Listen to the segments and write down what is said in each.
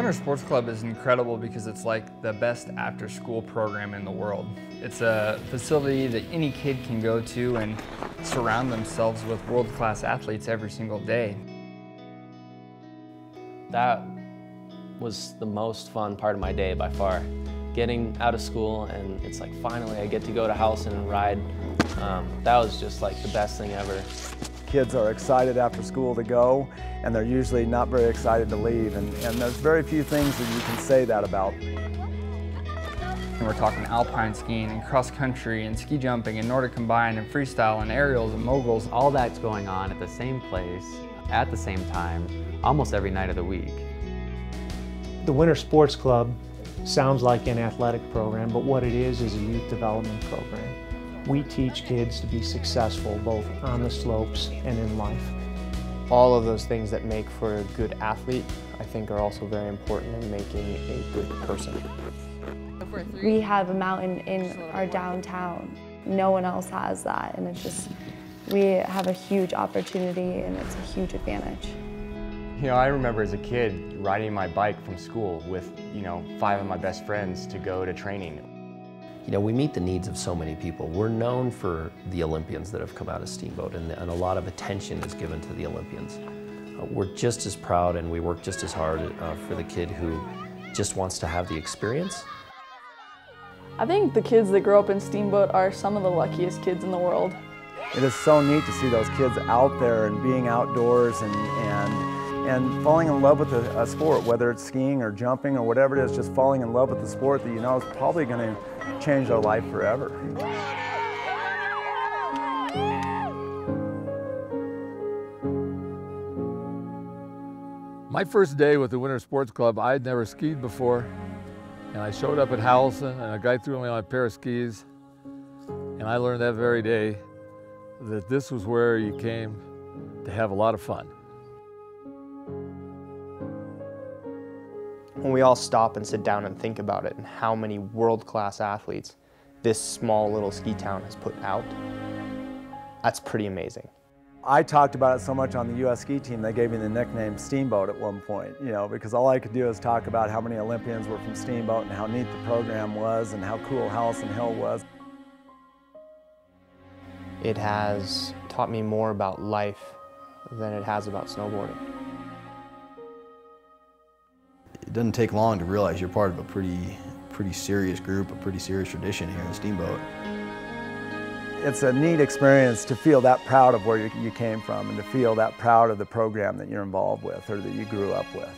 Winter Sports Club is incredible because it's like the best after-school program in the world. It's a facility that any kid can go to and surround themselves with world-class athletes every single day. That was the most fun part of my day by far. Getting out of school and it's like finally I get to go to Howelson and ride. That was just like the best thing ever. Kids are excited after school to go, and they're usually not very excited to leave, and there's very few things that you can say that about. And we're talking alpine skiing and cross country and ski jumping and Nordic combined and freestyle and aerials and moguls. All that's going on at the same place, at the same time, almost every night of the week. The Winter Sports Club sounds like an athletic program, but what it is a youth development program. We teach kids to be successful both on the slopes and in life. All of those things that make for a good athlete, I think, are also very important in making a good person. We have a mountain in our downtown. No one else has that, and it's just, we have a huge opportunity and it's a huge advantage. You know, I remember as a kid riding my bike from school with, 5 of my best friends to go to training. You know, we meet the needs of so many people. We're known for the Olympians that have come out of Steamboat, and a lot of attention is given to the Olympians. We're just as proud and we work just as hard for the kid who just wants to have the experience. I think the kids that grow up in Steamboat are some of the luckiest kids in the world. It is so neat to see those kids out there and being outdoors and falling in love with a sport, whether it's skiing or jumping or whatever it is, just falling in love with the sport that you know is probably going to change their life forever. My first day with the Winter Sports Club, I had never skied before, and I showed up at Howelson and a guy threw me on a pair of skis, and I learned that very day that this was where you came to have a lot of fun. When we all stop and sit down and think about it and how many world-class athletes this small little ski town has put out, that's pretty amazing. I talked about it so much on the US ski team, they gave me the nickname Steamboat at one point, because all I could do is talk about how many Olympians were from Steamboat and how neat the program was and how cool Howelson Hill was. It has taught me more about life than it has about snowboarding. It doesn't take long to realize you're part of a pretty serious group, a pretty serious tradition here in Steamboat. It's a neat experience to feel that proud of where you came from and to feel that proud of the program that you're involved with or that you grew up with.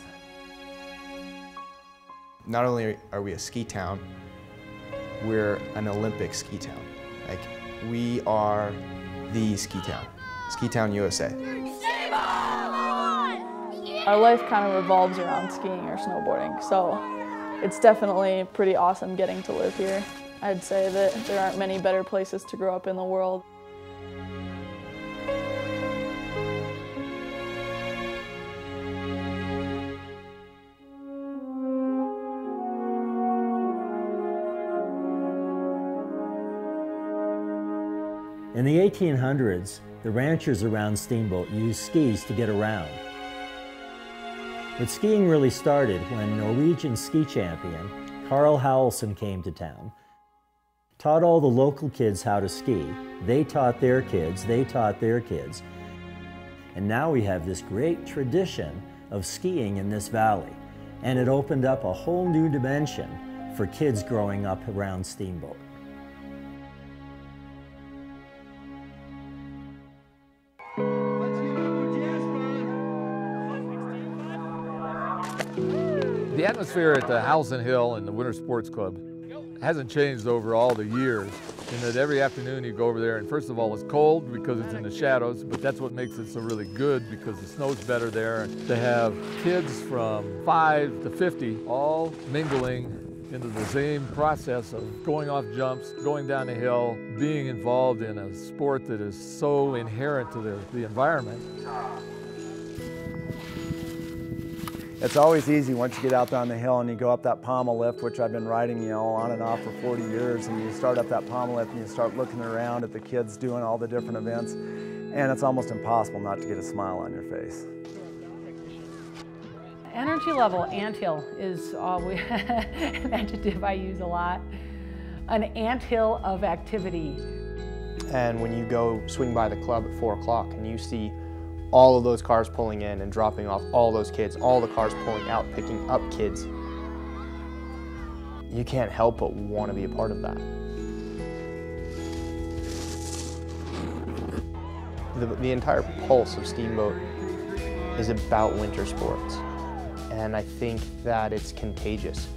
Not only are we a ski town, we're an Olympic ski town. Like, we are the ski town USA. Our life kind of revolves around skiing or snowboarding, so it's definitely pretty awesome getting to live here. I'd say that there aren't many better places to grow up in the world. In the 1800s, the ranchers around Steamboat used skis to get around. But skiing really started when Norwegian ski champion Carl Howelson came to town, taught all the local kids how to ski. They taught their kids, they taught their kids. And now we have this great tradition of skiing in this valley. And it opened up a whole new dimension for kids growing up around Steamboat. The atmosphere at the Howelson Hill and the Winter Sports Club hasn't changed over all the years, in that every afternoon you go over there and first of all it's cold because it's in the shadows, but that's what makes it so really good because the snow's better there. To have kids from 5 to 50 all mingling into the same process of going off jumps, going down the hill, being involved in a sport that is so inherent to the environment. It's always easy once you get out there on the hill and you go up that pommel lift, which I've been riding, on and off for 40 years, and you start up that pommel lift and you start looking around at the kids doing all the different events, and it's almost impossible not to get a smile on your face. Energy level, anthill is an adjective I use a lot. An anthill of activity. And when you go swing by the club at 4 o'clock and you see all of those cars pulling in and dropping off all those kids, all the cars pulling out, picking up kids, you can't help but want to be a part of that. The entire pulse of Steamboat is about winter sports, and I think that it's contagious.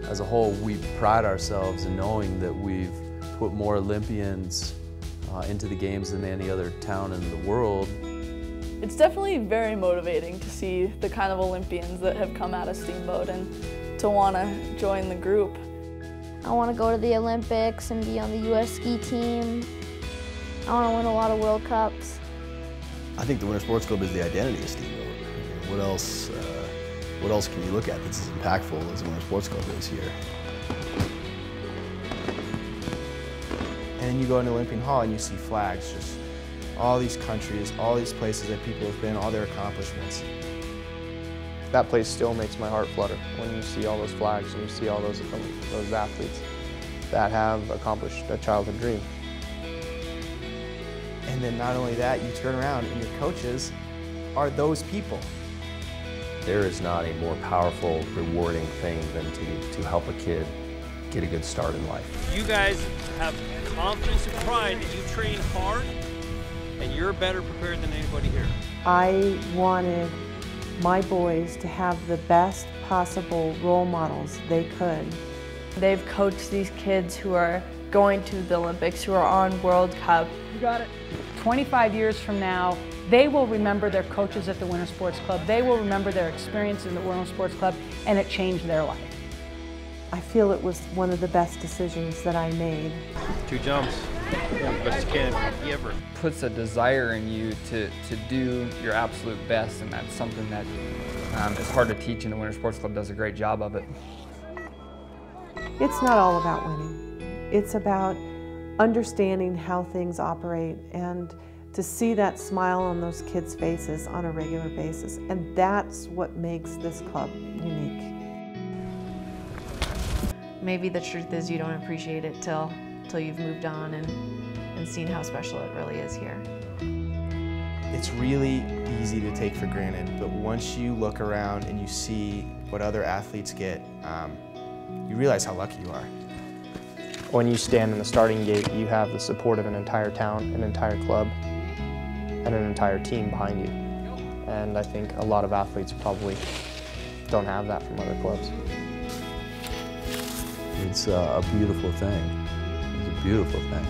As a whole, we pride ourselves in knowing that we've put more Olympians into the games than any other town in the world. It's definitely very motivating to see the kind of Olympians that have come out of Steamboat and to want to join the group. I want to go to the Olympics and be on the U.S. ski team. I want to win a lot of World Cups. I think the Winter Sports Club is the identity of Steamboat. What else can you look at that's as impactful as the Winter Sports Club is here? And then you go into Olympian Hall and you see flags, just all these countries, all these places that people have been, all their accomplishments. That place still makes my heart flutter when you see all those flags and you see all those athletes that have accomplished a childhood dream. And then not only that, you turn around and your coaches are those people. There is not a more powerful, rewarding thing than to help a kid get a good start in life. You guys have confidence and pride that you train hard and you're better prepared than anybody here. I wanted my boys to have the best possible role models they could. They've coached these kids who are going to the Olympics, who are on World Cup. You got it. 25 years from now, they will remember their coaches at the Winter Sports Club. They will remember their experience in the Winter Sports Club, and it changed their life. I feel it was one of the best decisions that I made. 2 jumps, best you can, ever. Puts a desire in you to do your absolute best, and that's something that is hard to teach, and the Winter Sports Club does a great job of it. It's not all about winning. It's about understanding how things operate and to see that smile on those kids' faces on a regular basis. And that's what makes this club unique. Maybe the truth is you don't appreciate it till you've moved on and seen how special it really is here. It's really easy to take for granted, but once you look around and you see what other athletes get, you realize how lucky you are. When you stand in the starting gate, you have the support of an entire town, an entire club, and an entire team behind you. And I think a lot of athletes probably don't have that from other clubs. It's a beautiful thing. It's a beautiful thing.